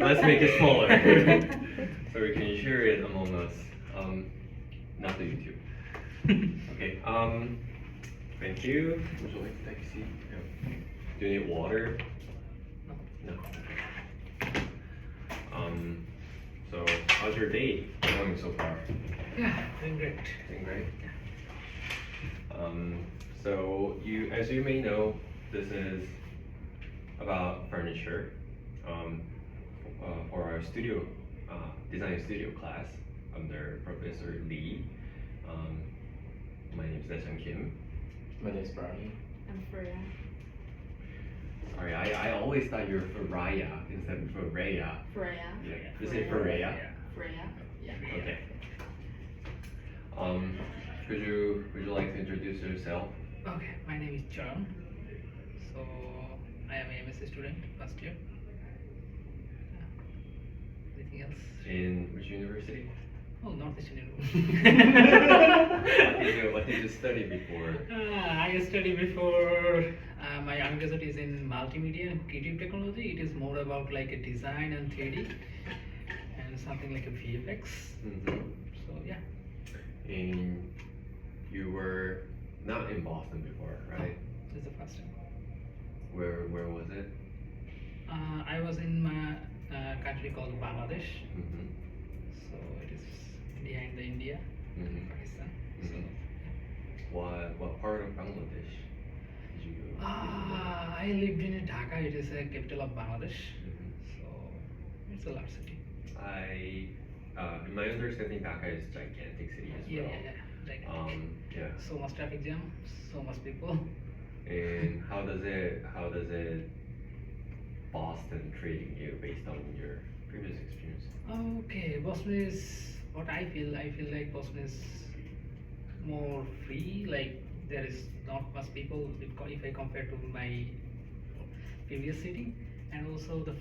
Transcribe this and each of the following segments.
let's make it smaller so we can share it among us. Not the YouTube. Okay. Thank you. Would you like to take a seat? Yeah. Do you need water? No. So how's your day going so far? Yeah, doing great. Doing great. So as you may know, this is about furniture for our studio design studio class under Professor Lee. My name is Daesun Kim. My name is Brownie. I'm Freya. Sorry, I always thought you were Freya instead of Freya. Freya. Yeah. You say Freya? Freya. Yeah. Okay. Would you like to introduce yourself? Okay, my name is John. So I am a MSc student, first year. Anything else? In which university? Oh, Northeastern University. What did you study before? I studied before. My undergraduate is in multimedia and creative technology. It is more about like a design and 3D and something like a VFX. So yeah. And you were not in Boston before, right? No, this is the first time. Where was it? I was in my country called Bangladesh. So it is behind the India, Pakistan. So, What part of Bangladesh did you go? I lived in Dhaka. It is a capital of Bangladesh. So it's a large city. In my understanding, Dhaka is a gigantic city as well. Gigantic. Yeah. So much traffic jam, so much people. And how does it Boston treating you based on your previous experience? Okay, Boston is what I feel. I feel like Boston is more free. Like there is not much people if I compare to my previous city, and also the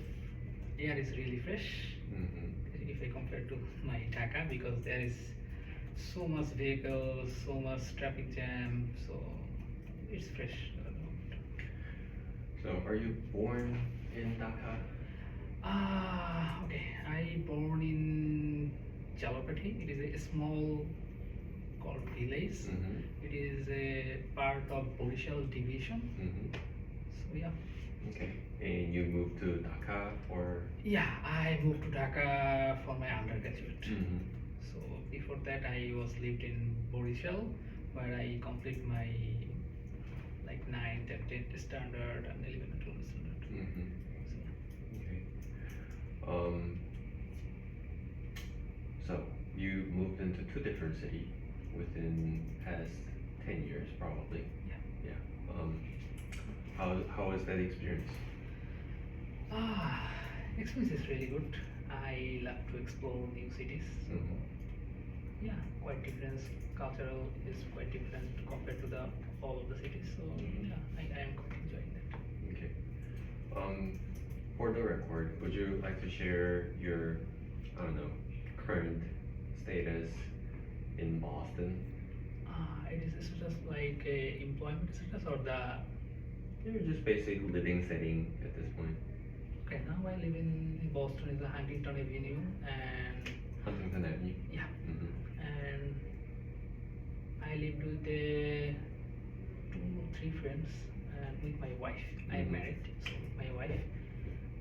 air is really fresh. If I compare to my Dhaka, because there is so much vehicles, so much traffic jam, so it's fresh. So, are you born in Dhaka? Okay. I born in Jalapati. It is a small called village. It is a part of Borishal division. So yeah. Okay. And you moved to Dhaka for? Yeah, I moved to Dhaka for my undergraduate. So before that, I was lived in Borishal, where I complete my like 9th and 10th standard and 11th and 12th standard. Okay. So you moved into two different cities within past 10 years, probably. Yeah. How was that experience? Experience is really good. I love to explore new cities. So yeah, quite different. Cultural is quite different compared to all of the cities. So yeah, I am quite enjoying that. Okay. For the record, would you like to share your, current status in Boston? It is just like a employment status or the. You're just basically living setting at this point. Okay, now I live in Boston, is the Huntington Avenue, and Huntington Avenue. yeah, and I lived with 2 or 3 friends and with my wife. I am married, so with my wife.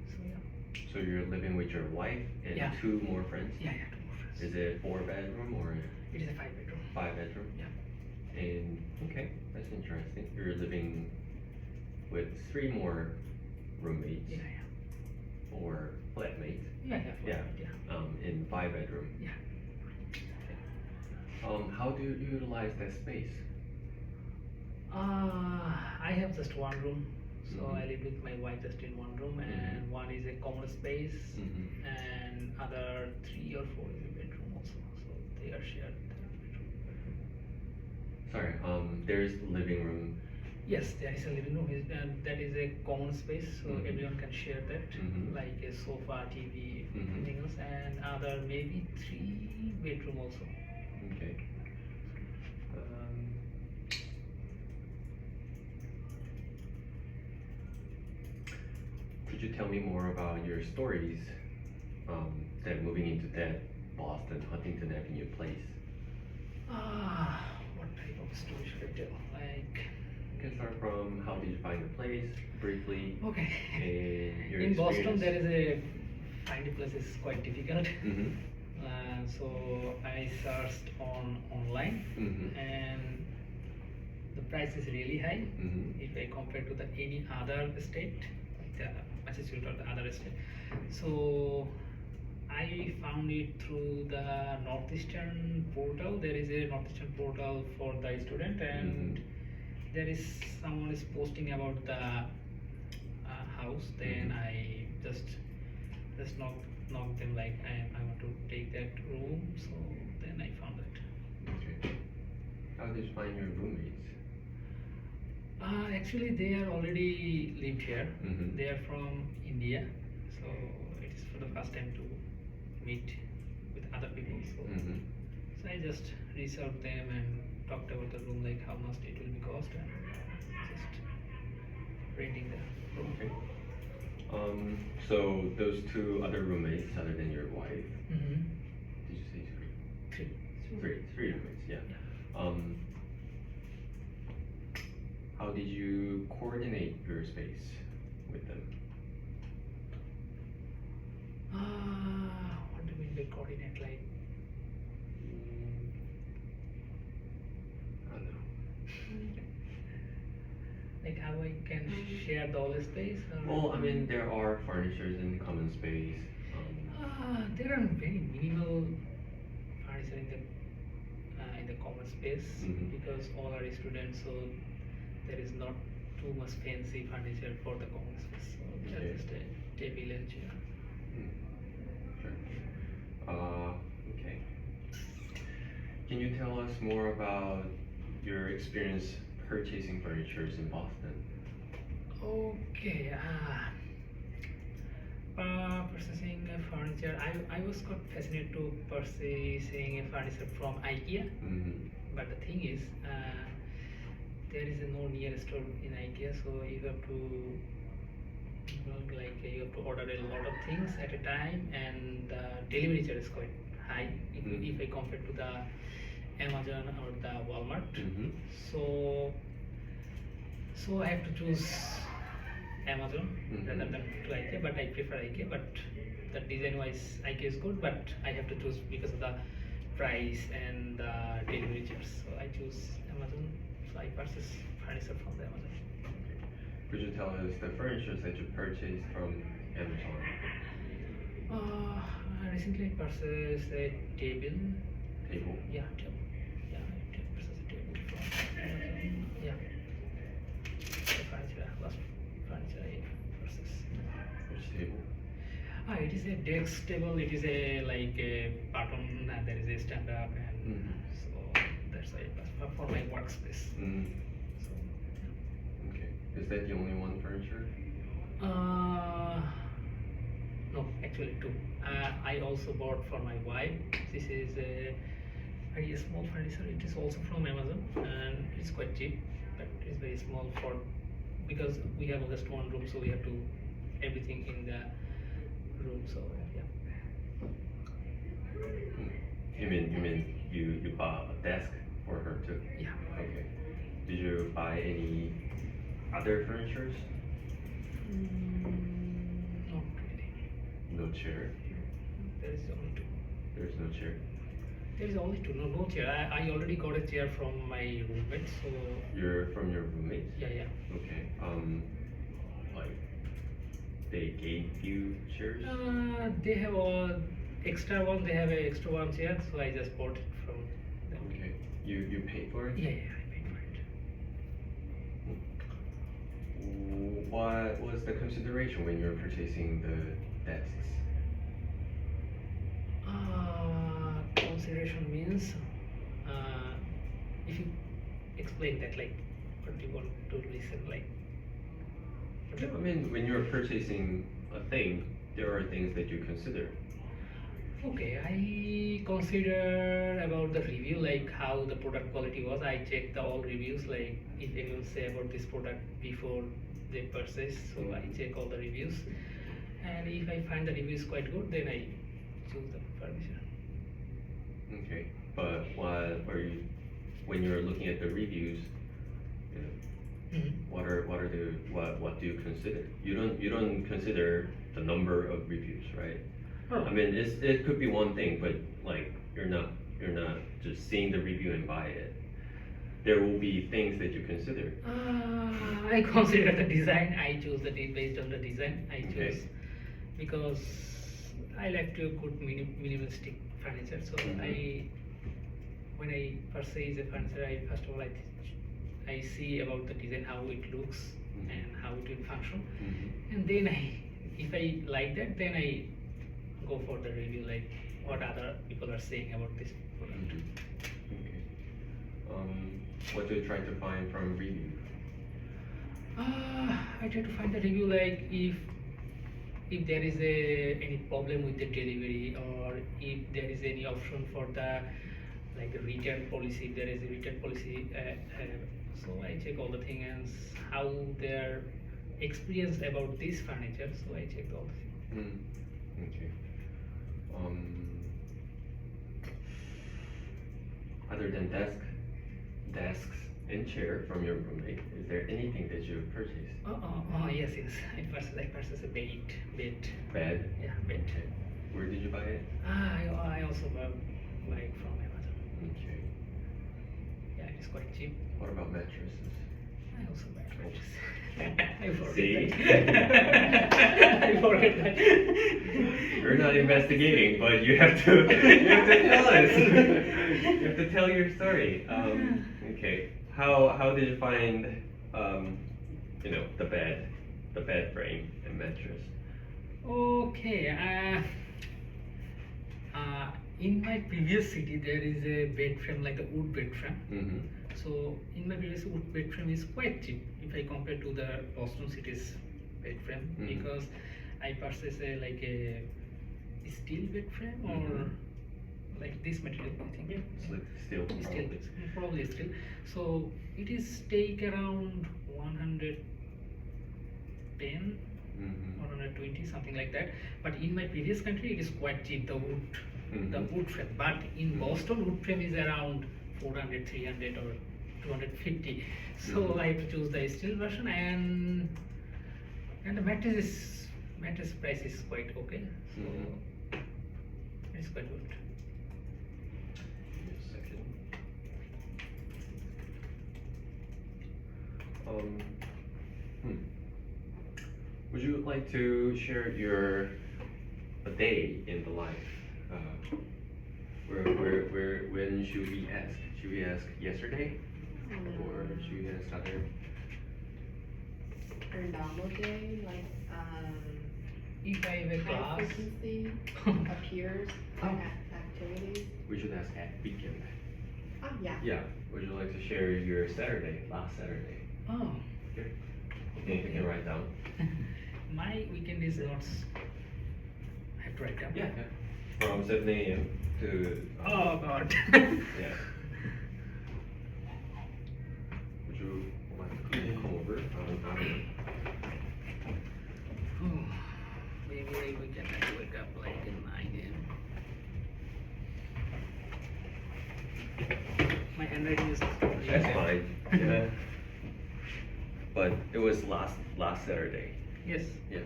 So yeah. So you're living with your wife and Yeah. 2 more friends? Yeah, 2 more friends. Is it 4-bedroom or It is a 5-bedroom. 5-bedroom? Yeah. And okay, that's interesting. You're living with 3 more roommates Yeah. or flatmates. Yeah. In 5-bedroom. Yeah. How do you utilize that space? I have just 1 room, so I live with my wife just in 1 room, and one is a common space, and other 3 or 4 is a bedroom also. So they are shared. Sorry, there's living room. Yes, there is a living room, and that is a common space, so everyone can share that, like a sofa, TV, everything else, and other maybe 3 bedroom also. Okay. Could you tell me more about your stories that moving into that Boston Huntington Avenue place? What type of story should I tell? Like, You can start from how did you find the place briefly, okay. and your In Boston, experience. there is a find a place is quite difficult. Mm-hmm. So I searched online, Mm-hmm. and the price is really high Mm-hmm. if I compare to the any other state, like the Massachusetts or the other state. So I found it through the Northeastern portal. There is a Northeastern portal for the student, and there is someone is posting about the house. Then Mhm. I just knock them like I want to take that room. So then I found it. Okay. How did you find your roommates? Actually, they are already lived here. Mhm. They are from India, so it is for the first time to meet with other people. So, Mm-hmm. so I just reserved them and talked about the room, like how much it will be cost, and just renting the room. Okay. So those two other roommates, other than your wife, Mm-hmm. did you say three? Three. Three roommates, yeah. How did you coordinate your space with them? What do you mean by coordinate? Like, I don't know. like how I can share the whole space? Or? Well, I mean, there are furnitures in the common space. There are very minimal furniture in the common space Mhm. because all are students, so there is not too much fancy furniture for the common space. So Okay. just a table and chair. Sure. Okay. Can you tell us more about your experience purchasing furniture in Boston? Okay. Purchasing furniture. I was quite fascinated to purchasing a furniture from IKEA. Mm-hmm. But the thing is, there is no near store in IKEA, so you have to you have to order a lot of things at a time, and the delivery charge is quite high if I compare to the Amazon or the Walmart. Mm-hmm. So I have to choose Amazon Mhm. rather than to IKEA, but I prefer IKEA. But the design wise, IKEA is good, but I have to choose because of the price and the delivery charge. So I choose Amazon. So I purchase furniture from the Amazon. Could you tell us the furniture that you purchased from Amazon? I recently purchased a table. Table? Yeah, table. Yeah, I purchased a table from Amazon. Yeah. The furniture, last furniture I purchased. Which table? It is a desk table. It is a like a button, and there is a stand up, and Mhm. so that's why for my workspace. Mm. So, Okay. Is that the only one furniture? no, actually two. I also bought for my wife. This is a very small furniture. It is also from Amazon, and it's quite cheap, but it's very small for because we have just one room, so we have to everything in the room. So yeah. You mean you bought a desk for her too? Yeah. Okay. Did you buy any other furnitures? Not really. No chair. There is only two. There's no chair. There is only two. No chair. I already got a chair from my roommate. So You're from your roommates? yeah. Okay. Like they gave you chairs? They have a extra one. They have a extra one chair. So I just bought it from them. Okay. You paid for it? Yeah, I paid for it. What was the consideration when you were purchasing the desks? Consideration means if you explain that, like, what do you want to listen, like? I mean, when you're purchasing a thing, there are things that you consider. Okay, I consider about the review, like how the product quality was. I check the all reviews, like if anyone say about this product before they purchase. So I check all the reviews, and if I find the review is quite good, then I choose the furniture. Okay, but when you're looking at the reviews, you know, what do you consider? You don't consider the number of reviews, right? Oh. I mean, it could be one thing, but like you're not just seeing the review and buy it. There will be things that you consider. I consider the design. I choose based on the design. I choose Okay. because I like to good minimalistic furniture. So Mhm. when I purchase a furniture, I first of all I see about the design, how it looks Mhm. and how it will function, Mhm. and then if I like that, then I go for the review, like what other people are saying about this product. Okay. What do you try to find from review? I try to find the review like if there is any problem with the delivery, or if there is any option for the like the return policy, if there is a return policy. So I check all the things and how their experience about this furniture. So I check all the things. Okay. Other than desks and chair from your roommate, is there anything that you purchased? Yes. I purchased a bed. Bed? Yeah, bed. Okay. Where did you buy it? I also buy it from Amazon. Okay. Yeah, it's quite cheap. What about mattresses? I also buy mattress. I forget See? that. I forget that. You're not investigating, but you have to tell us. You have to tell your story. Okay. How did you find the bed frame and mattress? Okay. In my previous city, there is a bed frame, like a wood bed frame. Mm-hmm. So in my previous wood bed frame is quite cheap if I compare to the Boston city's bed frame, because I purchased a steel bed frame or like this material, I think. It's like steel, Steel, probably. probably steel. So it is take around 110 or 120, something like that. But in my previous country, it is quite cheap, the wood frame. But in Boston, wood frame is around 400, 300 or 250. So I have to choose the steel version, and the mattress price is quite okay. So it's quite good. Give me a second. Would you like to share a day in the life? When should we ask? Should we ask yesterday, or should we ask other? Or normal day, like If I have a high class, frequency appears activities. We should ask at weekend. Oh yeah. Yeah. Would you like to share your last Saturday? oh, Here. You can write down. my weekend is not. I have to write down. Yeah. From 7 a.m. to. Oh God. Yeah. Would you like to come over? Oh, maybe we can wake up like at 9 a.m. My handwriting is. That's fine. Yeah. But it was last Saturday. Yes. Yeah.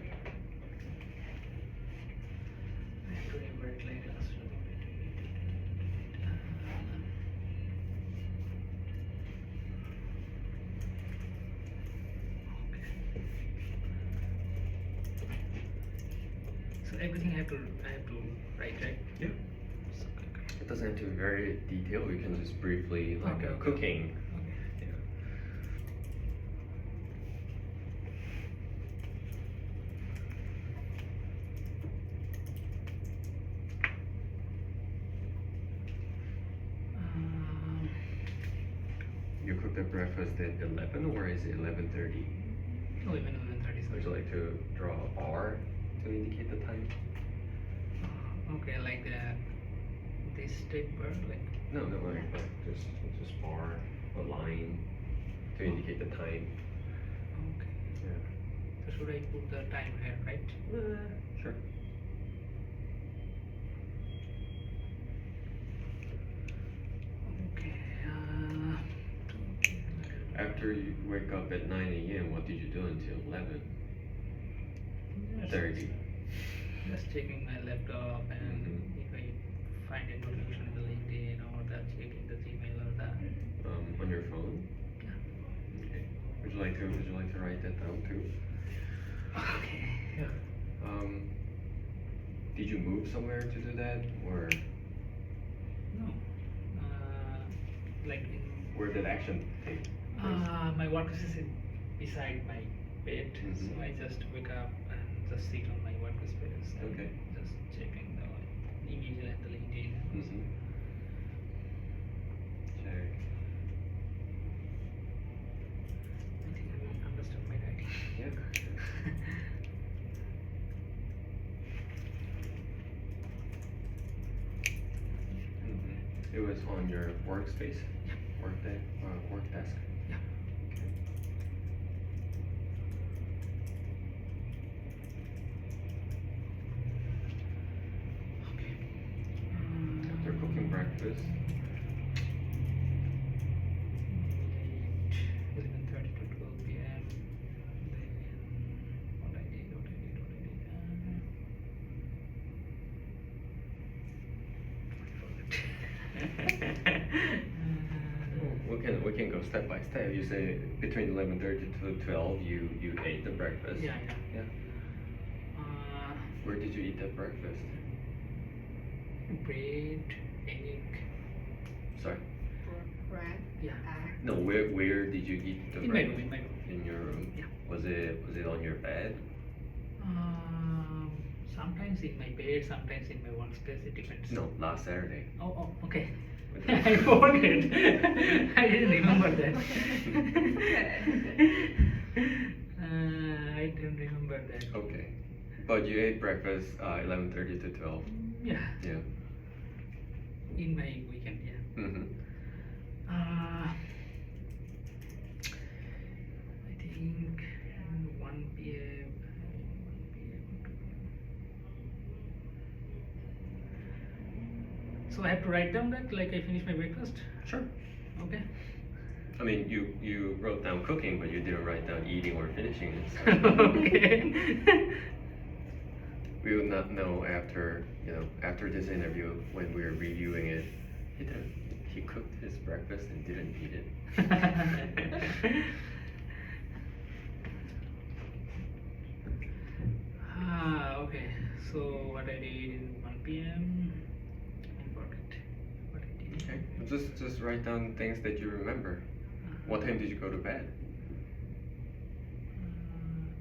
I have to remember it like last week. So everything I have to write, right? Yeah. So, okay. It doesn't have to be very detailed. We can just briefly like Okay. cooking. Okay. Yeah. You cook the breakfast at 11, or is it 11:30? Oh, even 11:30. Would you like to draw a bar to indicate the time? Okay, like this tape bird, like. No, like just bar a line to indicate the time. Okay. Yeah. So should I put the time here, right? Sure. Okay. After you wake up at 9 a.m., what did you do until 11:30? Just checking my laptop and if I find a notification in the LinkedIn or that checking the Gmail or that. On your phone? Yeah. Okay. Would you like to write that down too? Okay. Did you move somewhere to do that, or No. Like in. where did action take place? My workspace is beside my bed, so I just wake up and just sit on my workspace. And Okay. Just checking the email and the LinkedIn. Check. I think you understand my writing. Yeah. It was on your workspace, work desk. Yeah. Okay. Okay. After cooking breakfast. 11:30 to 12 p.m. Then what I did. We can go step by step. You say between 11:30 to 12, you ate the breakfast. Yeah. Yeah. Where did you eat that breakfast? Bread, egg. Sorry. Bread. Yeah. Egg. No, where did you eat the In my breakfast? room. In my room. In your room. Yeah. Was it on your bed? Sometimes in my bed, sometimes in my workspace. It depends. No, last Saturday. Oh, okay. With I the- forget. I didn't remember that. I didn't remember that. Okay. But you ate breakfast 11:30 to 12. Yeah. Yeah. In my weekend, yeah. I think 1 p.m. So I have to write down that, like I finish my breakfast? Sure. Okay. I mean, you wrote down cooking, but you didn't write down eating or finishing it. So Okay. we will not know after this interview when we're reviewing it. He cooked his breakfast and didn't eat it. Okay. So what I did in 1 p.m. I forgot what I did. Okay. Just write down things that you remember. What time did you go to bed?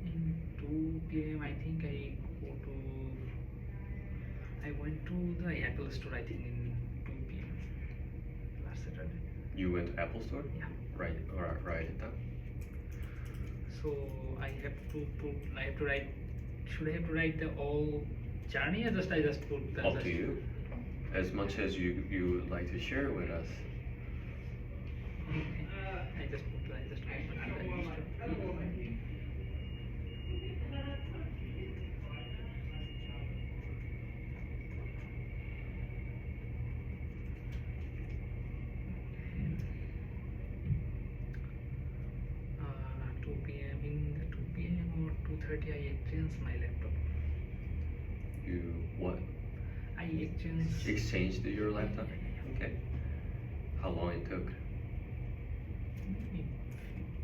In 2 p.m. I think I went to the Apple store, I think in 2 p.m. last Saturday. You went to Apple Store? Yeah. Write it down. So I have to write. Should I have to write the whole journey, or I just put the. Up to you. As much as you would like to share with us. Okay. I just opened the store. 2 p.m. In the 2 p.m. or 2:30 I exchanged my laptop. You what? I exchanged. Exchanged your laptop? Yeah. Okay. How long it took? Maybe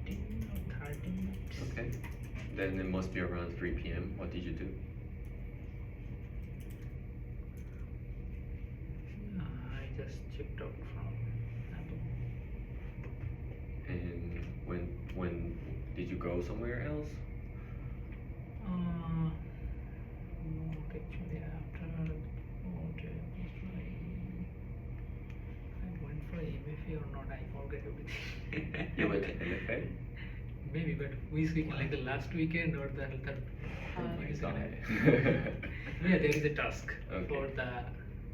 15 or 30 minutes. Okay. Then it must be around 3 p.m. What did you do? I just checked out from Apple. And when did you go somewhere else? Not actually after what I went for MFA or not, I forget everything. You went to MFA? Maybe, but which weekend, like the last weekend or the Oh my God. Yeah, there is a task Okay. for the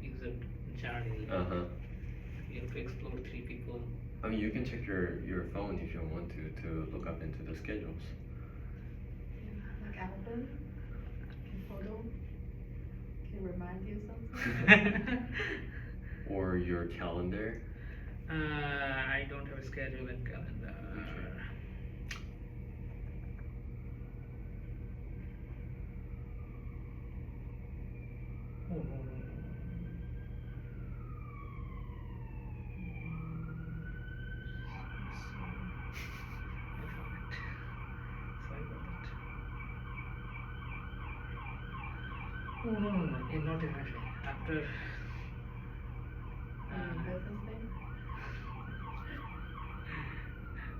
user journey. Uh-huh. You have to explore 3 people. I mean, you can check your phone if you want to look up into the schedules. Like album. Photo. can remind you something. Or your calendar? I don't have a schedule and calendar. Oh, no, no, no. I forgot. Sorry about that. Oh, no, no, no. Not in Russia. After. Present thing?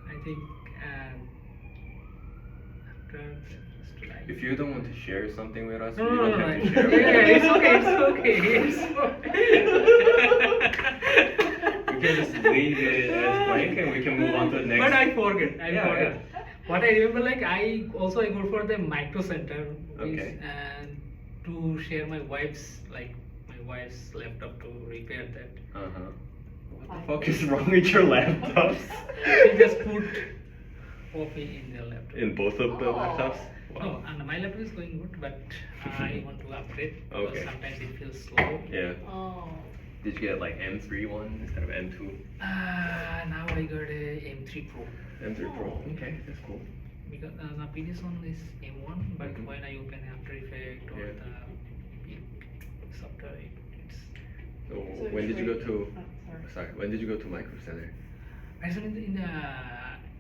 I think after July. If you don't want to share something with us, No, you no, don't no, have no. to share. Yeah, it's okay. It's okay. We can just leave it as blank and we can move on to the next. But I forget. Yeah, forget. What I remember, like I go for the micro center, Okay. and to share my wife's laptop to repair that. Uh-huh. What the fuck is wrong with your laptops? She just put coffee in the laptop. In both of the Oh. laptops? No, and my laptop is going good, but I want to upgrade because Okay. sometimes it feels slow. Yeah. Oh. Did you get like M3 one instead of M2? Now I got a M3 Pro. M3 Pro. Okay, that's cool. Because the previous one is M1, but Mhm. when I open After Effects or Yeah. the software, it's So, So when did you go to? sorry. Sorry, when did you go to Micro Center? I saw in the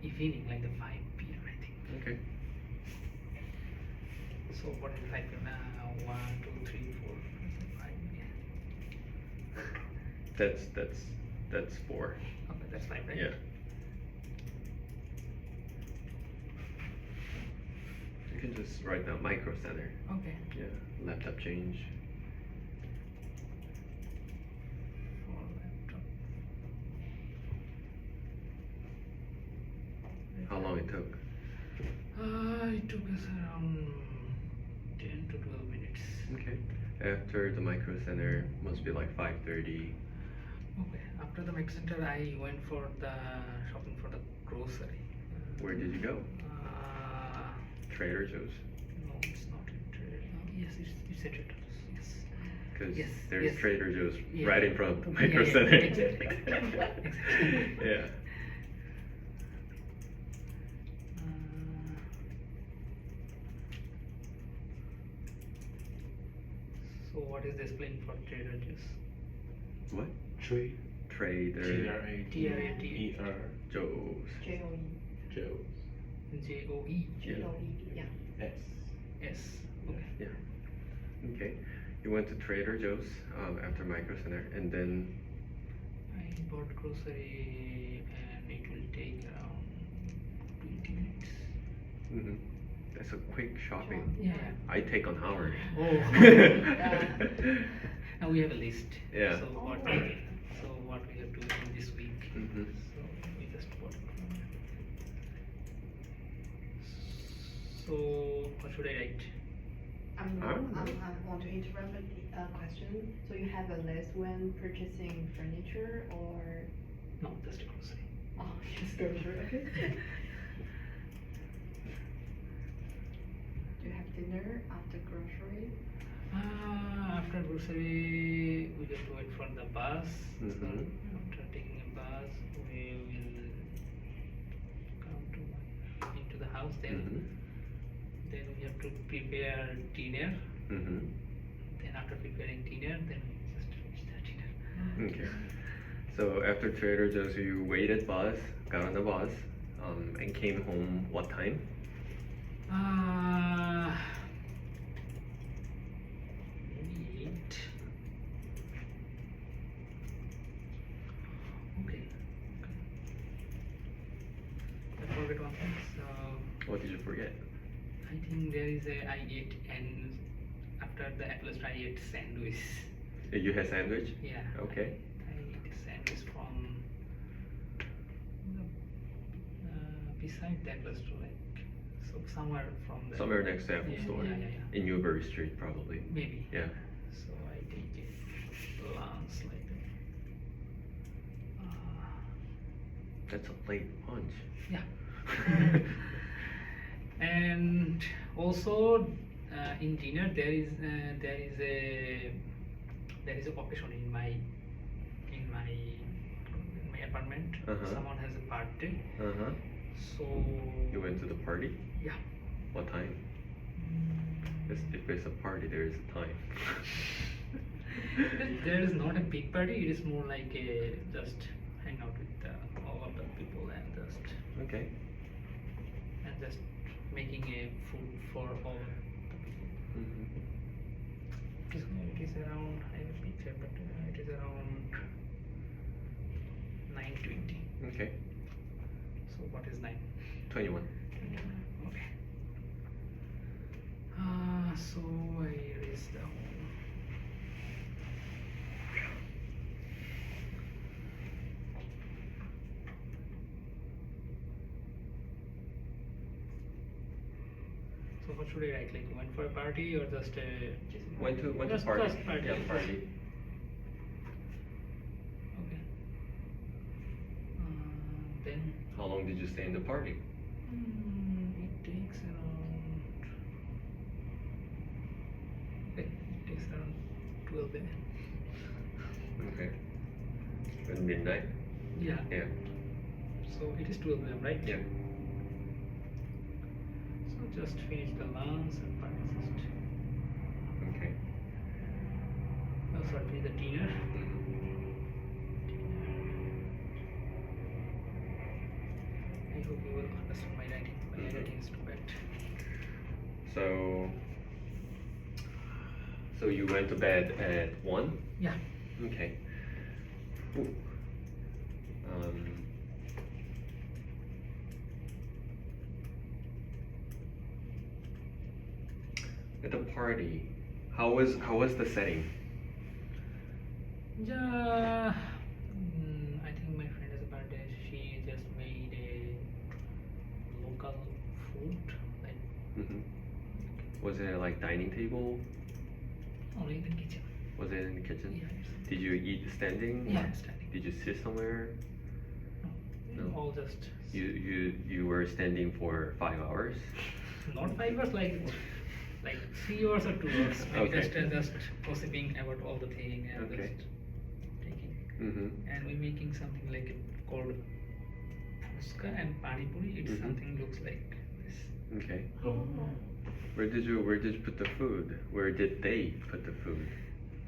evening, like the 5 p.m. I think. Okay. So what is 5 p.m. now? 1, 2, 3, 4, 5. Yeah. That's 4. Okay, that's 5, right? Yeah. You can just write down Micro Center. Okay. Yeah. Laptop change. For laptop. How long it took? It took us around 10 to 12 minutes. Okay. After the Micro Center, must be like 5:30. Okay. After the Mech Center, I went for the shopping for the grocery. Where did you go? Trader Joe's. No, it's not in Trader. Yes, it's a Trader Joe's. Yes. Because Yes, there's yes. Trader Joe's Yeah. right in front of the Yeah, Micro yeah, Center. exactly. Exactly. Yeah. So what is this plane for Trader Joe's? What? Trade. Trader T-R-A-D-E-R. Joe's. J-O-E. Joe's. J-O-E. J-O-E, yeah. S. S. Okay. Yeah. Okay. You went to Trader Joe's after Micro Center, and then I bought grocery and it will take around 20 minutes. mhm. That's a quick shopping. Yeah. I take an hour. Oh. Now we have a list. Yeah. So what we have to do in this week. Mhm. So we just bought. So what should I write? I want to interrupt a question. So you have a list when purchasing furniture or No, just a grocery. just grocery? Okay. Do you have dinner after grocery? After grocery, we just wait for the bus. Mhm. After taking a bus, we will come into the house. Then Mhm. we have to prepare dinner. Mhm. Then after preparing dinner, then we just finish the dinner. Okay. So after Trader Joe's, you waited bus, got on the bus, and came home. What time? Maybe 8. Okay. I forget one thing. So What did you forget? I think there is I ate, and after the at least I ate sandwich. You had sandwich? Yeah. Okay. I ate a sandwich from beside that restaurant, like so somewhere from the Somewhere next to Apple yeah, Store. Yeah. In Newbury Street, probably. Maybe. Yeah. So I take it lunch like that. That's a late lunch. Yeah. And also in dinner there is a occasion in my apartment. Uh-huh. Someone has a birthday, Uh-huh. so You went to the party? yeah. What time? If it's a party, there is a time. There is not a big party. It is more like a just hang out with all of the people and Okay. just making a food for all the people. Mm-hmm. So it is around, I have a picture, but it is around 9:20. Okay. So what is 9? 21. Okay. So I erase the whole. So what should I write? Like went for a party or just a? Went to Just party. party. Yeah, party. Okay. Then How long did you stay in the party? it takes around. Okay, it takes around 12 a.m. Okay. At midnight? Yeah. Yeah. So it is 12 a.m. right? Yeah. So just finish the lunch and breakfast. Okay. Oh, sorry, finish the dinner. Mhm. I hope you will understand my writing. My Mhm. writing is too bad. So you went to bed at 1? Yeah. Okay. Ooh. At the party, how was the setting? Yeah. I think my friend has a birthday. She just made a local food, like Mm-hmm. Was it like dining table? only in the kitchen. Was it in the kitchen? Yeah. Did you eat standing? Yeah, standing. Did you sit somewhere? No. No. All just. You were standing for 5 hours? Not 5 hours, like 3 hours or 2 hours. Maybe Okay. just gossiping about all the thing and Okay. just taking. Mm-hmm. And we're making something like called fuska and pani puri. It's Mhm. something looks like this. Okay. Where did you put the food? Where did they put the food?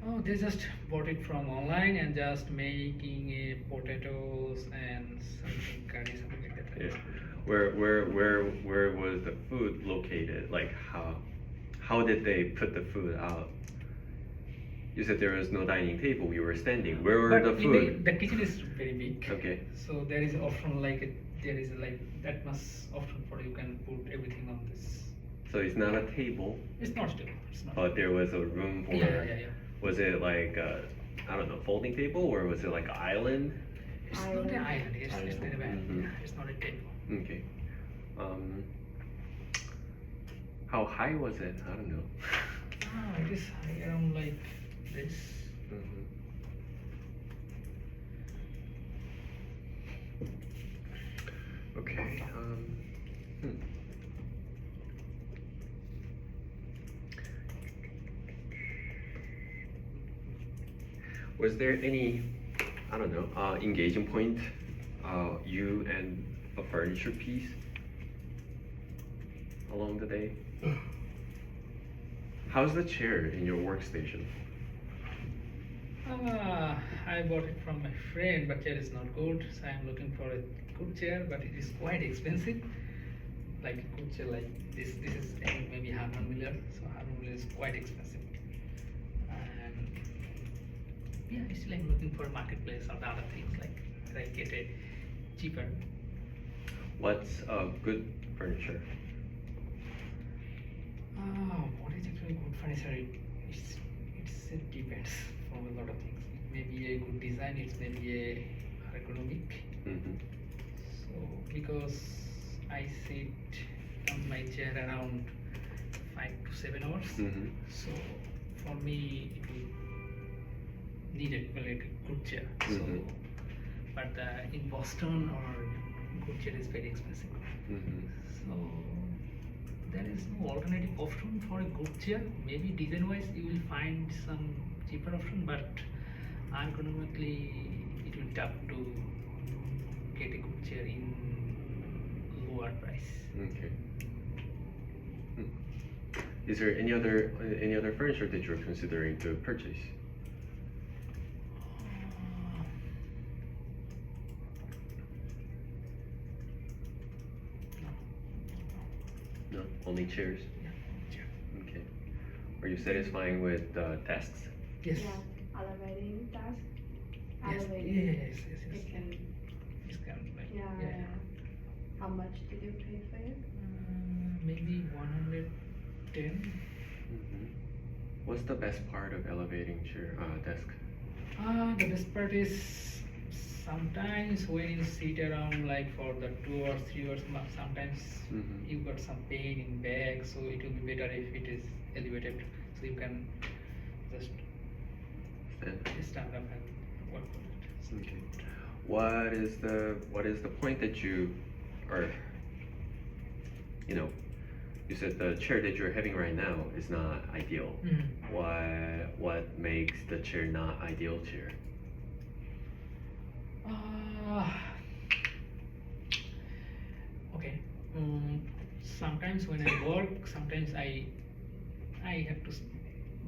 Oh, they just bought it from online and just making a potatoes and something curry, something like that. Yeah. Where was the food located? Like how did they put the food out? You said there was no dining table. You were standing. Where were But the in food? the kitchen is very big. Okay. So there is option there is like that much option for you can put everything on this. So it's not a table, It's not stable. It's not. but there was a room for. Yeah. Was it like I don't know, folding table, or was it like an island? It's not an island. It's Island. not a bad. Mhm. It's not a table. Okay. How high was it? I don't know. It is around like this. Mhm. Okay. Was there any, I don't know, engaging point, you and a furniture piece along the day? How's the chair in your workstation? I bought it from my friend, but chair is not good. So I'm looking for a good chair, but it is quite expensive. Like a good chair like this. This is maybe Harman Miller. So Harman Miller is quite expensive. And yeah, still I'm looking for a marketplace or the other things like I get a cheaper. What's good furniture? What is actually good furniture? It depends from a lot of things. It may be a good design. It may be a ergonomic. Mm-hmm. So because I sit on my chair around 5 to 7 hours, Mm-hmm. so for me it will need a good chair. So, Mhm. but in Boston or good chair is very expensive. Mm-hmm. So there is no alternative option for a good chair. Maybe design wise you will find some cheaper option, but economically it will tough to get a good chair in lower price. Okay. Is there any other furniture that you're considering to purchase? No, only chairs. Yeah, chair. Okay. Are you satisfying with desks? Yes. Yeah, elevating desk. Yes. Elevating. Yes. It can, It's kind of like yeah. How much did you pay for it? Maybe 110. What's the best part of elevating chair desk? The best part is sometimes when you sit around like for the 2 or 3 hours, sometimes Mhm. you got some pain in back, so it will be better if it is elevated, so you can just stand up and work on it. Okay. What is the point that you are, you said the chair that you're having right now is not ideal. What makes the chair not ideal chair? Okay. Sometimes when I work, sometimes I have to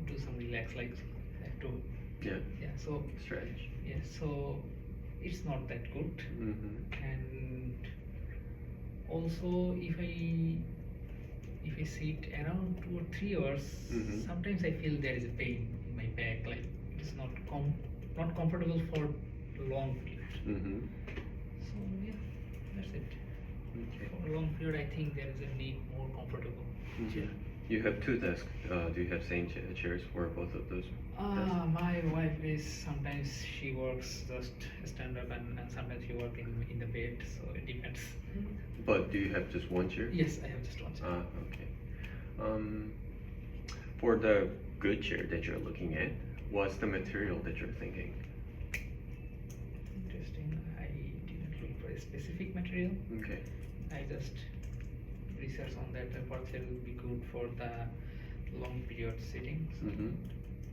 do some relax, like I have to. Yeah. So Stretch. yeah, so it's not that good. And also if I sit around 2 or 3 hours, sometimes I feel there is a pain in my back, like it's not comfortable for long period. So yeah, that's it. Okay. For a long period, I think there is a need more comfortable chair. You have two desks. Do you have same chairs for both of those desks? My wife is sometimes she works just stand up and sometimes she work in the bed, so it depends. But do you have just one chair? Yes, I have just one chair. Okay. For the good chair that you're looking at, what's the material that you're thinking? Interesting. I didn't look for a specific material. Okay. I just research on that what chair will be good for the long period sitting. So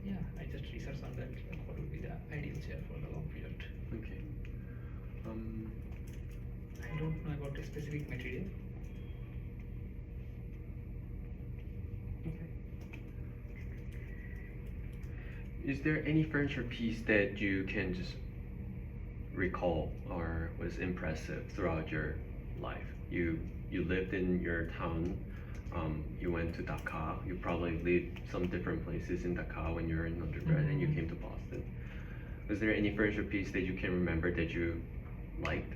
yeah, I just research on that what would be the ideal chair for the long period. Okay. I don't know about a specific material. Is there any furniture piece that you can just recall or was impressive throughout your life? You lived in your town, you went to Dhaka, you probably lived some different places in Dhaka when you were in undergrad and you came to Boston. Was there any furniture piece that you can remember that you liked?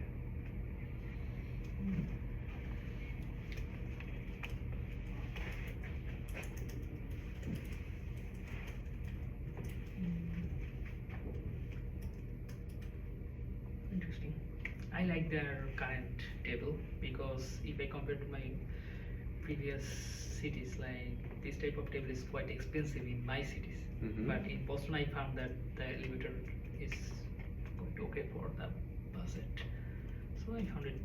Interesting. I like their current table because if I compare to my previous cities, like this type of table is quite expensive in my cities. But in Boston, I found that the elevator is quite okay for the budget. So I found it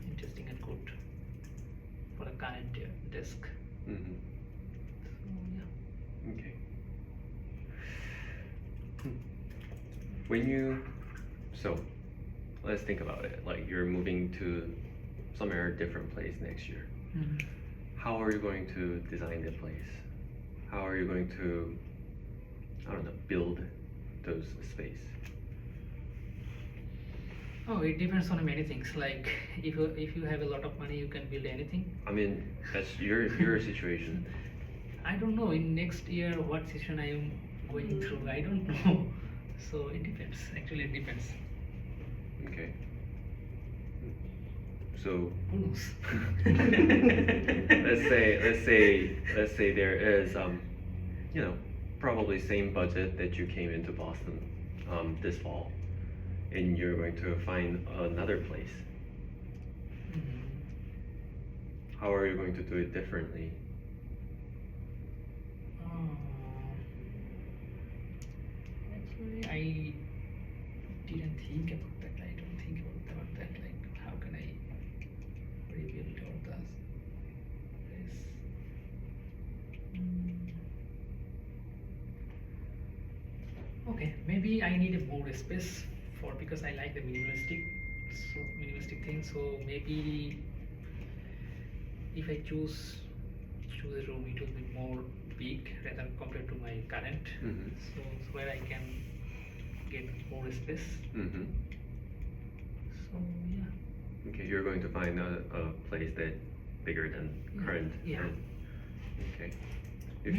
interesting and good for the current desk. So yeah. Okay. So let's think about it. Like you're moving to somewhere different place next year. How are you going to design the place? How are you going to, I don't know, build those space? Oh, it depends on many things. Like if you have a lot of money, you can build anything. I mean, that's your situation. I don't know in next year what situation I am going through. I don't know. So it depends. Actually, it depends. Okay. So Who knows? let's say there is probably same budget that you came into Boston this fall, and you're going to find another place. How are you going to do it differently? Actually, I didn't think about that. I don't think about that. Like, how can I rebuild all this? Okay, maybe I need a more space for because I like the minimalistic thing. So maybe if I choose a room, it will be more big rather compared to my current. Mhm. So where I can get more space. Mm-hmm. So yeah. Okay, you're going to find a place that bigger than Yeah, current. yeah. And- okay. If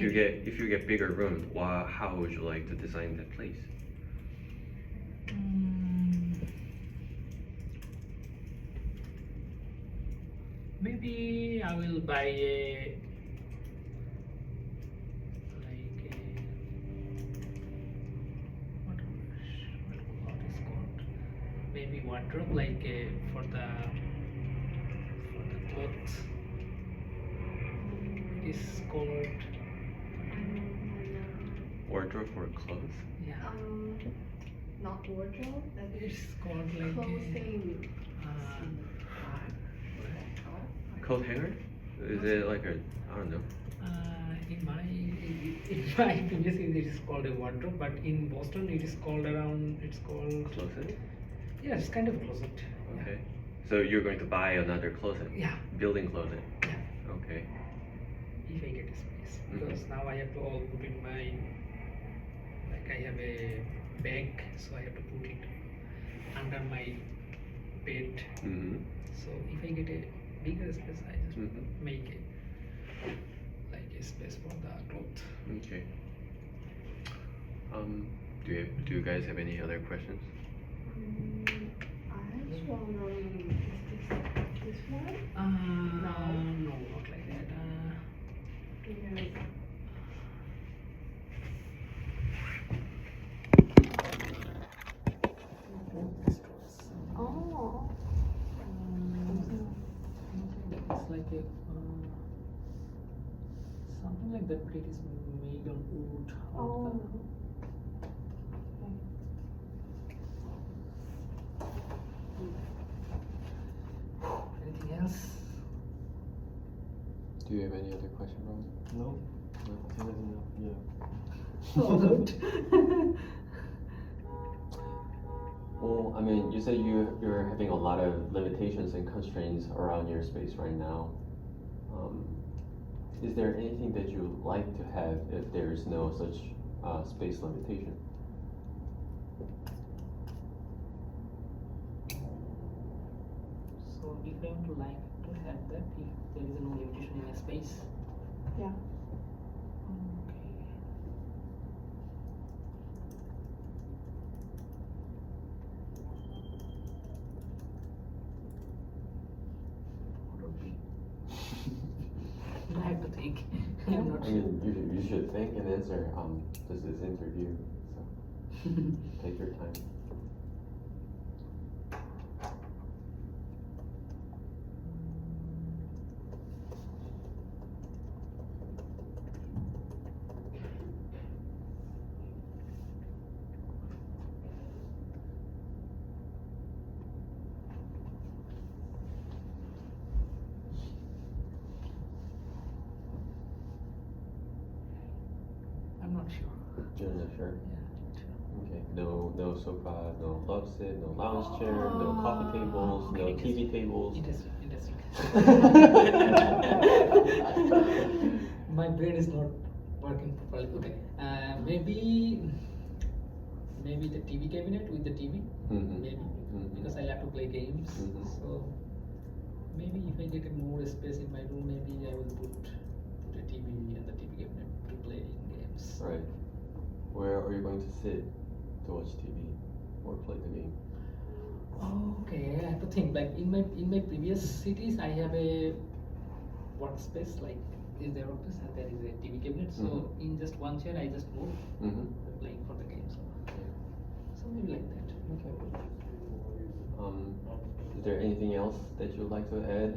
you get bigger room, how would you like to design that place? Maybe I will buy a like a what is called maybe wardrobe like a for the clothes. It is called Wardrobe for clothes? yeah. Not wardrobe, that is It's called like clothing. Coat hanger? Is it like I don't know. In my previous it is called a wardrobe, but in Boston it's called Closet? yeah, it's kind of a closet. Yeah. Okay. So you're going to buy another closet? Yeah. Building closet? Yeah. Okay. If I get a space, Mhm. because now I have to all put in my like I have a bag, so I have to put it under my bed. Mm-hmm. So if I get a bigger space, I just Mhm. make it like a space for the cloth. Okay. Do you guys have any other questions? I was wondering, is this one? No, not like that. Yeah. Oh. It's like a something like that, but it is made on wood. Oh. Anything else? Do you have any other question, Ron? No. No. Yeah. Oh, good. Well, I mean, you said you're having a lot of limitations and constraints around your space right now. Is there anything that you would like to have if there is no such space limitation? So if I would like to have that, if there is no limitation in a space. Yeah. Okay. What would be? I have to think. I'm not I sure. mean, you should think and answer. This is interview, so take your time. I'm not sure. You're not sure? Yeah, not sure. Okay. No sofa, no love seat, no lounge chair, no coffee tables, no Okay, TV tables. Interesting. My brain is not working properly. Okay. Maybe the TV cabinet with the TV. Mhm. Maybe Mhm. because I like to play games. Mhm. So maybe if I get a more space in my room, maybe I will put a TV and the TV cabinet to play games. Right. Where are you going to sit to watch TV or play the game? Okay, I have to think. Like in my previous cities, I have a workspace. Like is there workspace and there is a TV cabinet. So Mhm. in just one chair, I just move Mm-hmm. playing for the games. So maybe like that. Okay. Is there anything else that you'd like to add?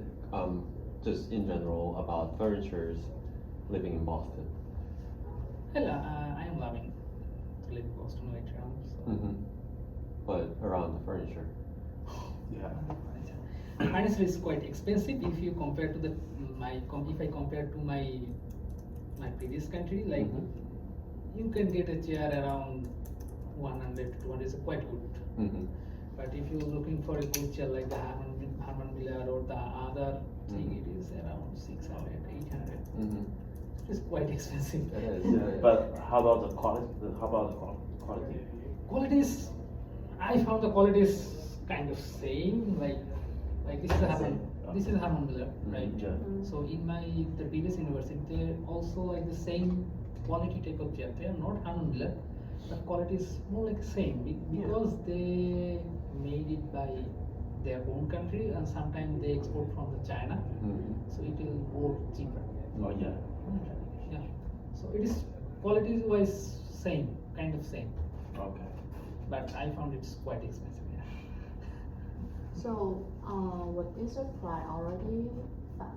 Just in general about furnitures living in Boston. Well, I am loving to live in Boston right now. So. Mm-hmm. But around the furniture. Yeah. Furniture is quite expensive if you compare to if I compare to my previous country. Like Mhm. you can get a chair around 100 to 200 is quite good. Mm-hmm. But if you're looking for a good chair like the Harman Miller or the other thing, it is around 600, 800. Mm-hmm. It's quite expensive. It is, yeah. But how about the quality? How about the quality? Quality is, I found the quality is kind of same. Like this is a Harman, this is a Harman Miller, right? Yeah. So in the previous university, they're also like the same quality type of chair. They are not Harman Miller, but quality is more like same because they made it by their own country and sometimes they export from the China, so it will more cheaper. Oh yeah. Yeah. So it is quality wise same, kind of same, Okay. but I found it's quite expensive. Yeah. So, what is a priority,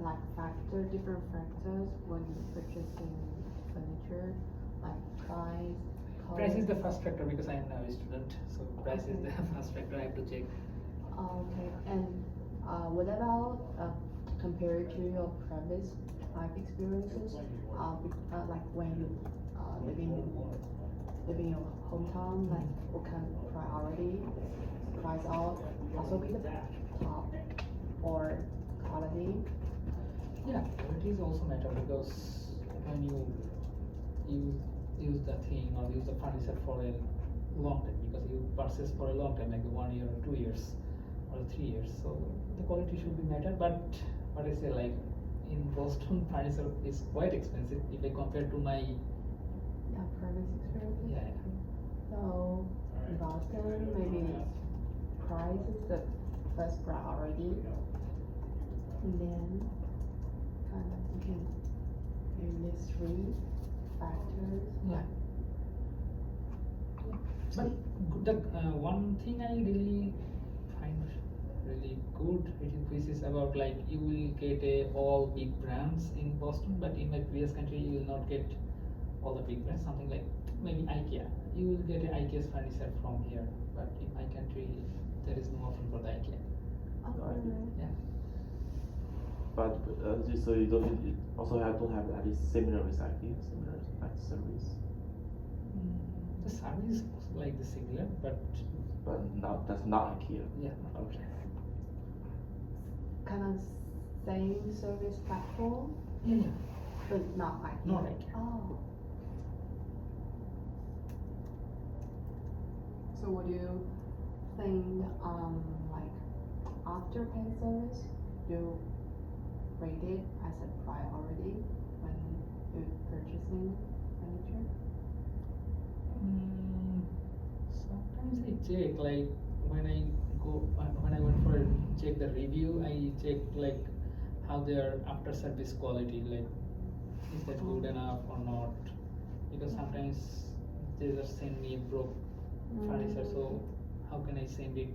like different factors when purchasing furniture, like price, color? Price is the first factor because I am now a student, so price is the first factor I have to check. Okay, and what about compared to your previous life experiences? Like when you living in your hometown, like what kind of priority? Price out also be the top or quality? Yeah, quality is also matter because when you use the thing or use the furniture for a long time, because you purchase for a long time, like 1 year or 2 years or 3 years, so the quality should be matter. But what I say, like in Boston, furniture is quite expensive if I compare to my Previous experiences? yeah. So in Boston, maybe price is the first priority, and then kind of you can maybe list 3 factors. Yeah. But the one thing I really find really good, which is about like you will get all big brands in Boston, but in my previous country you will not get all the big brands. Something like maybe IKEA. You will get IKEA's furniture from here, but in my country there is no option for the IKEA. Okay. Yeah. But so you also don't have any similar with IKEA, similar like service. The service is like the similar, but That's not IKEA. yeah. Okay. Kind of same service platform, Yeah. but not IKEA. Not IKEA. Oh. So would you think, like, after pay service, you rate it as a priority when you're purchasing furniture? Sometimes I check, like when I went for check the review, I check like how their after service quality, like is that good enough or not, because sometimes they just send me a broke furniture, so how can I send it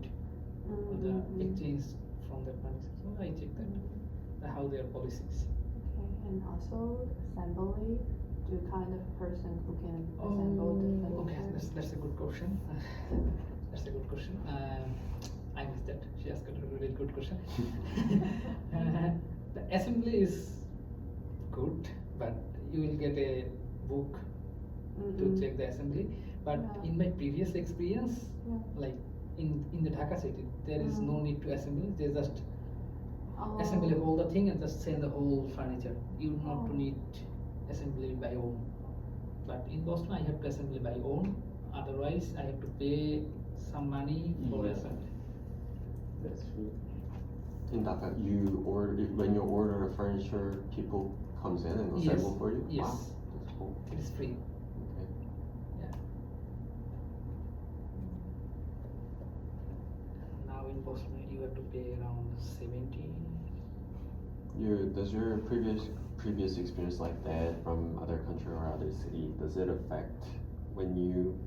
with the exchange from the furniture? So I check that how their policies. Okay, and also assembly, do you kind of person who can assemble the furniture? Okay, that's a good question. That's a good question. I missed that. She asked a really good question. The assembly is good, but you will get a book to check the assembly. But Yeah. in my previous experience, Yeah. like in the Dhaka city, there is no need to assemble. They just Oh. assembly all the thing and just send the whole furniture. You not to need assembly by own. But in Boston, I have to assemble by own. Otherwise, I have to pay some money for Yeah. assembly. That's true. In Dhaka, when you order a furniture, people comes in and Yes. assemble for you? Yes. Wow, that's cool. It is free. Okay. Yeah. Now in Boston, you have to pay around 70. Does your previous experience like that from other country or other city, does it affect when you,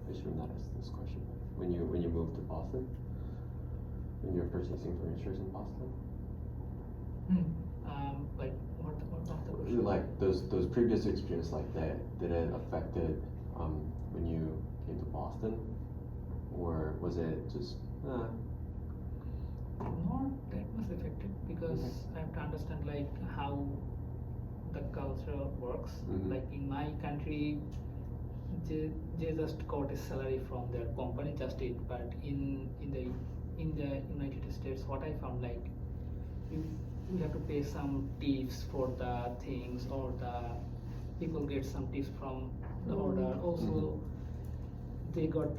I should not ask this question, when you moved to Boston? When you're purchasing furniture in Boston? Like what the question? Like those previous experience like that, did it affected when you came to Boston? Or was it just Not that much affected because I have to understand like how the culture works. Mhm. Like in my country, they just got a salary from their company, just it. But in the United States, what I found, like you have to pay some tips for the things, or the people get some tips from the order. Also, they got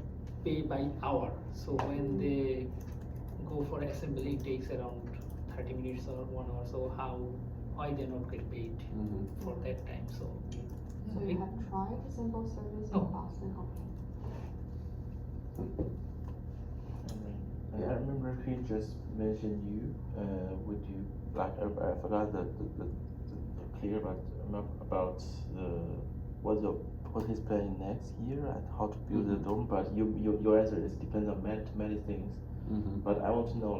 pay by hour. So when they go for assembly, it takes around 30 minutes or 1 hour. So why they not get paid for that time? So So you have tried sample service No. in Boston? Okay. And I remember he just mentioned you. Would you like? I forgot the clear, but about what he's planning next year and how to build the dome. But your answer is depends on many things. But I want to know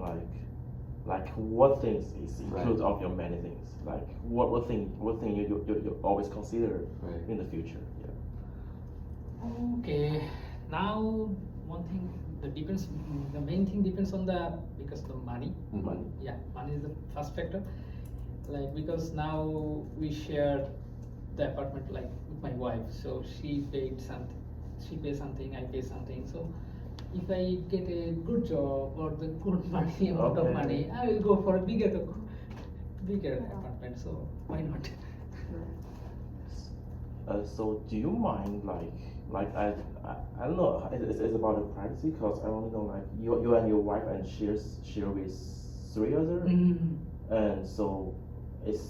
like what things is included of your many things. Like what thing you always consider in the future. Yeah. okay, now one thing the main thing depends on because the money. Money. Yeah, money is the first factor. Like, because now we share the apartment, like with my wife, so she pays something, I pay something. So if I get a good job or the good money, amount of money, I will go for a bigger apartment. So why not? So do you mind like I don't know, it's about the privacy, because I want to know like you and your wife and share with 3 other, and so if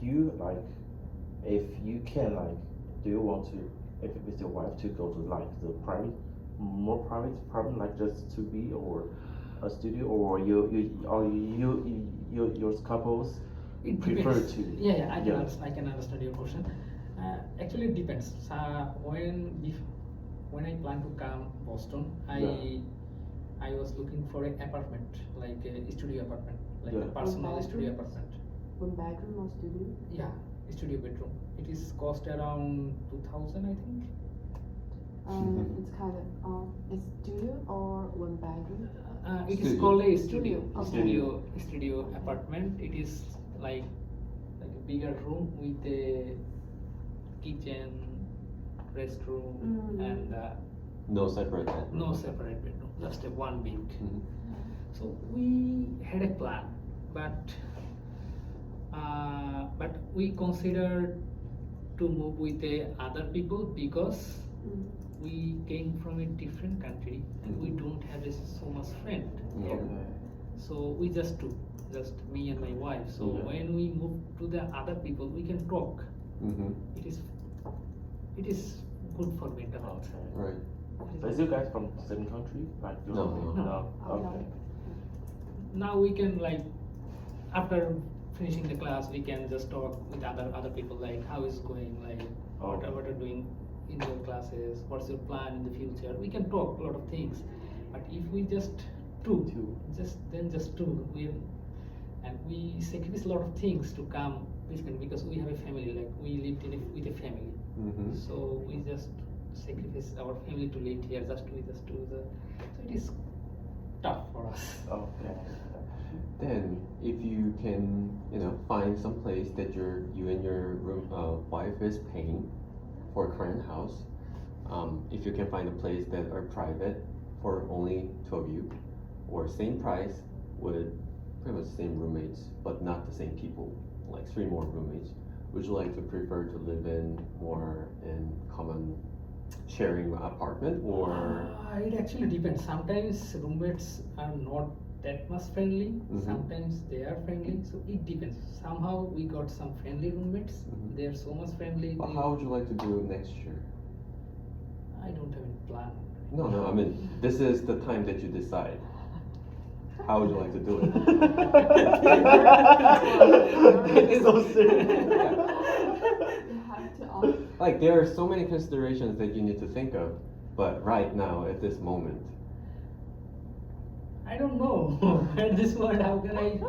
you can, like, do you want to, if with your wife, to go to like the more private apartment, like just to be, or a studio, or your couples It prefer depends. to? Yeah, I can understand your question. Actually, it depends. When I plan to come Boston, I was looking for an apartment, like a studio apartment, like a personal studio apartment. 1 bedroom or studio? Yeah, studio bedroom. It is cost around 2,000, I think. It's kind of it's studio or 1 bedroom? It is Studio. called a Studio. studio apartment. It is like a bigger room with a kitchen, restroom, and No separate bedroom. no separate bedroom, just a one big. Mhm. So we had a plan, but we considered to move with the other people, because we came from a different country and we don't have so much friend here. Okay. So we just me and my wife. So when we move to the other people, we can talk. It is good for mental health. Right. So is you guys from the same country? Like No. Okay. Now we can, like, after finishing the class, we can just talk with other people, like how is going, like what are you doing in your classes, what's your plan in the future. We can talk a lot of things. But if we just two, we sacrifice a lot of things to come this country, because we have a family, like we lived with a family. So we just sacrifice our family to live here, so it is tough for us. Okay. Then, if you can, find some place that you and your wife is paying for a current house, if you can find a place that are private for only 2 of you, or same price with pretty much the same roommates, but not the same people, like 3 more roommates, would you like to prefer to live in more in common sharing apartment, or? It actually depends. Sometimes roommates are not that much friendly. Sometimes they are friendly. So it depends. Somehow we got some friendly roommates. They are so much friendly. But how would you like to do it next year? I don't have any plan. No, I mean, this is the time that you decide. How would you like to do it? It's so serious. You have to ask. Like, there are so many considerations that you need to think of, but right now, at this moment. I don't know. At this point, how can I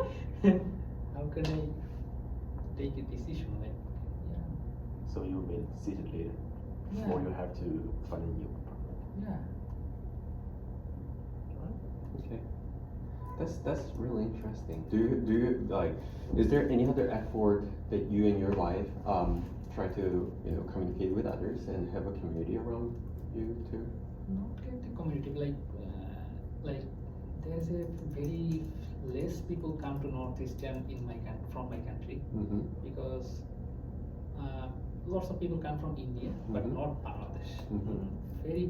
take a decision? Like, So you made a decision later, or you have to find a new apartment. yeah. Okay. That's really interesting. Do you like? Is there any other effort that you and your wife try to, you know, communicate with others and have a community around you too? Not get the community like there's a very less people come to northeastern in my from my country Mm-hmm. because lots of people come from India but Mhm. not Bangladesh. Mhm. Very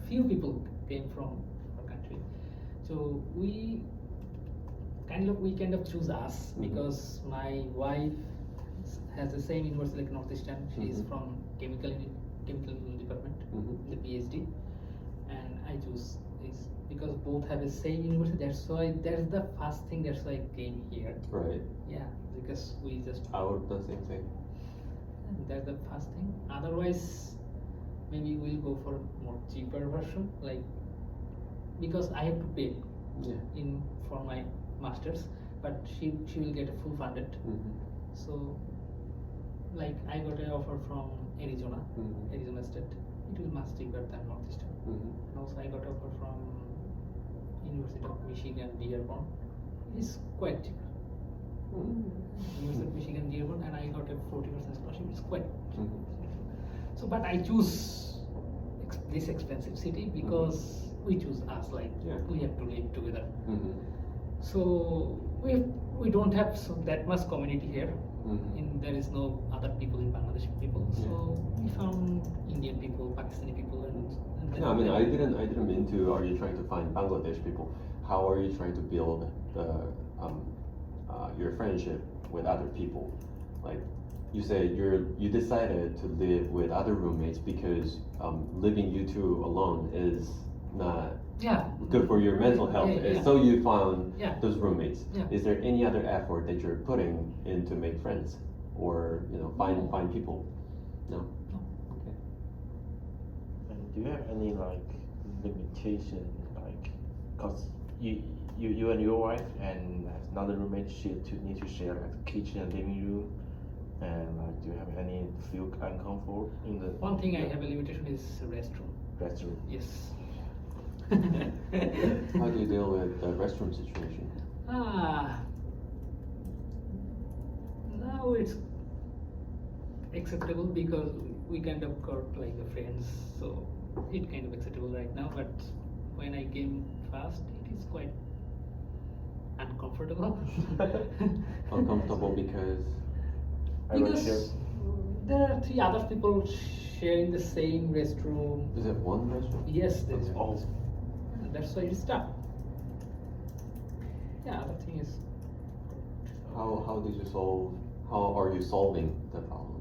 few people came from our country, so we kind of choose us Mhm. because my wife has the same university like northeastern. She is Mhm. from chemical department, Mhm. the PhD, and I choose this because both have the same university. That's why that's the first thing. That's why I came here. Right. Yeah, because we just I would do the same thing. that's the first thing. Otherwise, maybe we'll go for more cheaper version, like because I have to pay Yeah. in for my masters, but she will get a full funded. Mm-hmm. So, like I got an offer from Arizona, Mhm. Arizona State. It will much cheaper than Northeastern. Mm-hmm. And also I got offer from University of Michigan Dearborn. It's quite cheaper. University of Michigan Dearborn, and I got a 40% scholarship. It's quite cheap. Mm-hmm. So, but I choose this expensive city because we choose us. Like Yeah. we have to live together. Mm-hmm. So we don't have that much community here. Mm-hmm. There is no other people in Bangladesh people. Yeah. So we found Indian people, Pakistani people, and then No, I mean, I didn't mean to. Are you trying to find Bangladesh people? How are you trying to build your friendship with other people? Like, you said you decided to live with other roommates because living you two alone is not yeah. good for your mental health. Yeah, yeah. So you found Yeah. those roommates. Yeah. Is there any other effort that you're putting in to make friends, or No. find people? No. No. Okay. And do you have any like limitation, like, cause you and your wife and another roommate need to share like the kitchen and living room, and like do you have any feel uncomfortable in the One thing I have a limitation is restroom. restroom? Yes. How do you deal with the restroom situation? Now it's acceptable because we kind of got like a friends, so it's kind of acceptable right now. But when I came fast, it is quite uncomfortable. Uncomfortable because Everyone share? Because there are 3 other people sharing the same restroom. is it one restroom? Yes, there is Okay. one. And that's why it's tough. Yeah, other thing is How did you solve? How are you solving the problem?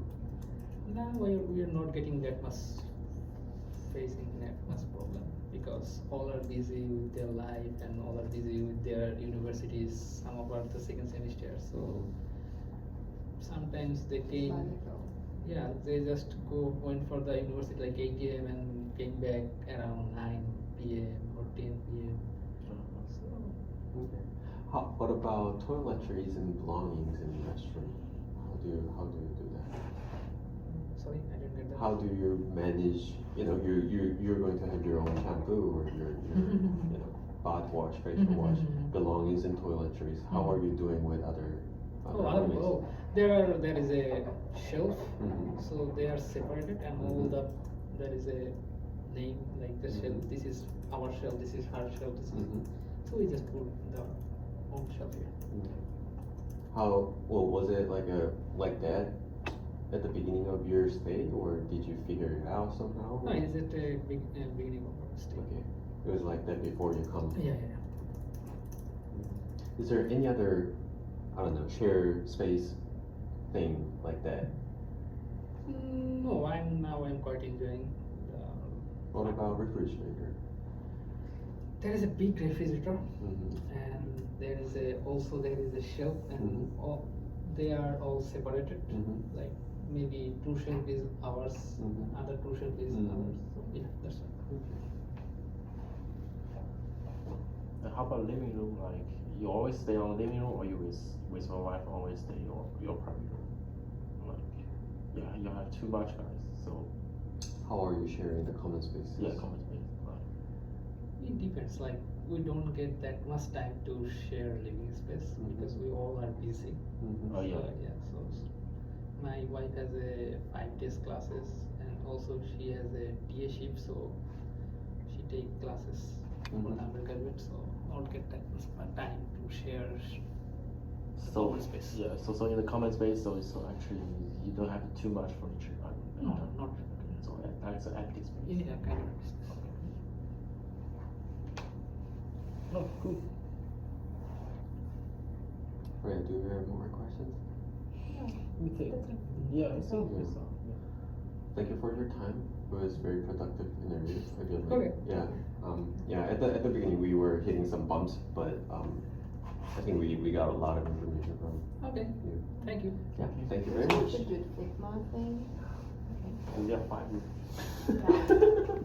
now we are not getting that much facing that much problem because all are busy with their life and all are busy with their universities. Some of are the second semester, so sometimes they came. Let it go. Yeah, they just went for the university like 8 a.m. and came back around 9 p.m. or 10 p.m. So Okay. What about toiletries and belongings in the restroom? How do you do that? sorry, I didn't get that. How do you manage? You're going to have your own shampoo or your body wash, facial wash, belongings and toiletries. How are you doing with other roommates? There is a shelf, Mhm. so they are separated, and all there is a name like the shelf. Mhm. This is our shelf. This is her shelf. This is Mhm. so we just put the own shelf here. Okay. Was it like that at the beginning of your stay, or did you figure it out somehow? No, is it a beginning of our stay? Okay, it was like that before you come. Yeah, yeah. Is there any other, I don't know, share space thing like that? No, I'm quite enjoying. What about refrigerator? There is a big refrigerator, Mhm. and there is a shelf, and Mhm. they are all separated. Mhm. Like maybe 2 shelf is ours, Mhm. other 2 shelf is Mhm. ours. So yeah, that's all. And how about living room? Like, you always stay on the living room, or you with your wife always stay your private room? Like, yeah, you have too much guys, so How are you sharing the common spaces? yeah, common space. Like, It depends. Like we don't get that much time to share living space Mhm. because we all are busy. Mhm. Oh, yeah. So, yeah. So my wife has a 5 days classes, and also she has a DA shift, so she take classes for Mhm. undergraduate, so not get that much time to share the So, common space. yeah, so in the common space, so actually you don't have too much furniture. No, not So that's an empty space. yeah, kind of business. Oh, cool. Right, do we have more questions? We think. That's it. Yeah, I That's think all. so. Thank you for your time. It was very productive interview. I feel like. Okay. Yeah. Yeah. At the beginning we were hitting some bumps, but I think we got a lot of information from Okay, you. thank you. Yeah. Thank you very So much. the good Figma thing. We got 5 minutes. Yeah.